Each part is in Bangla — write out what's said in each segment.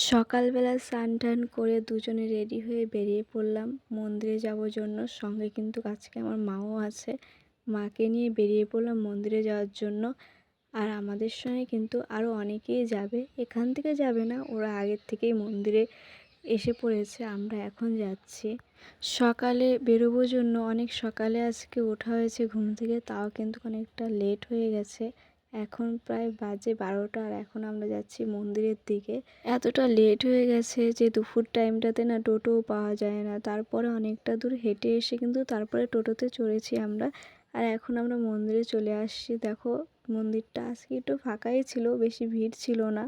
সকালবেলা স্নান-টান করে দুজনে রেডি হয়ে বেরিয়ে পড়লাম মন্দিরে যাওয়ার জন্য। সঙ্গে কিন্তু আজকে আমার মাও আছে। মাকে নিয়ে বেরিয়ে পড়লাম মন্দিরে যাওয়ার জন্য। আর আমাদের সঙ্গে কিন্তু আরও অনেকেই যাবে। এখান থেকে যাবে না, ওরা আগের থেকেই মন্দিরে এসে পড়েছে। আমরা এখন যাচ্ছি। সকালে বেরোবার জন্য অনেক সকালে আজকে ওঠা হয়েছে ঘুম থেকে, তাও কিন্তু অনেকটা লেট হয়ে গেছে। এখন প্রায় বাজে 12টা, আর এখন আমরা যাচ্ছি মন্দিরের দিকে। এতটা লেট হয়ে গেছে যে দুপুর টাইমটাতে না টোটোও পাওয়া যায় না। তারপরে অনেকটা দূর হেঁটে এসে কিন্তু তারপরে টোটোতে চড়েছি আমরা। আর এখন আমরা মন্দিরে চলে আসছি। দেখো, মন্দিরটা আজকে একটু ফাঁকাই ছিল, বেশি ভিড় ছিল না।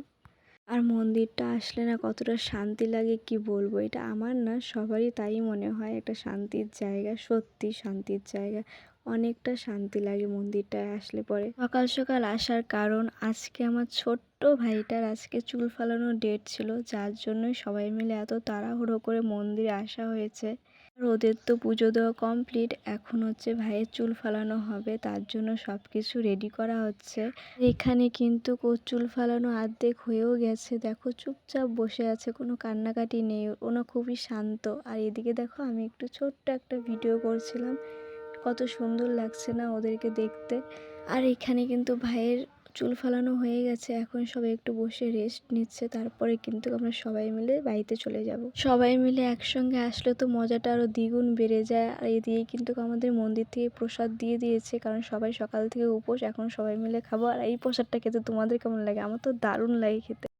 আর মন্দিরটা আসলে না কতটা শান্তি লাগে কি বলবো। এটা আমার না, সবারই তাই মনে হয়, একটা শান্তির জায়গা, সত্যি শান্তির জায়গা। অনেকটা শান্তি লাগে মন্দিরটায় আসলে পরে। সকাল সকাল আসার কারণ, আজকে আমার ছোট্ট ভাইটার আজকে চুল ফালানোর ডেট ছিল, যার জন্যই সবাই মিলে এত তাড়াহুড়ো করে মন্দিরে আসা হয়েছে। আর ওদের তো পুজো দেওয়া কমপ্লিট, এখন হচ্ছে ভাইয়ের চুল ফালানো হবে, তার জন্য সব কিছু রেডি করা হচ্ছে। এখানে কিন্তু ওর চুল ফালানো অর্ধেক হয়েও গেছে। দেখো, চুপচাপ বসে আছে, কোনো কান্নাকাটি নেই, ওনা খুবই শান্ত। আর এদিকে দেখো, আমি একটু ছোট্ট একটা ভিডিও করছিলাম। কত সুন্দর লাগছে না ওদেরকে দেখতে। আর এখানে কিন্তু ভাইয়ের চুল ফালানো হয়ে গেছে, এখন সবাই একটু বসে রেস্ট নিচ্ছে। তারপরে কিন্তু আমরা সবাই মিলে বাড়িতে চলে যাব। সবাই মিলে একসঙ্গে আসলে তো মজাটা আরও দ্বিগুণ বেড়ে যায়। আর এদিকে কিন্তু আমাদের মন্দির থেকে প্রসাদ দিয়ে দিয়েছে, কারণ সবাই সকাল থেকে উপোস, এখন সবাই মিলে খাবো। আর এই প্রসাদটা খেতে তোমাদের কেমন লাগে? আমার তো দারুণ লাগে খেতে।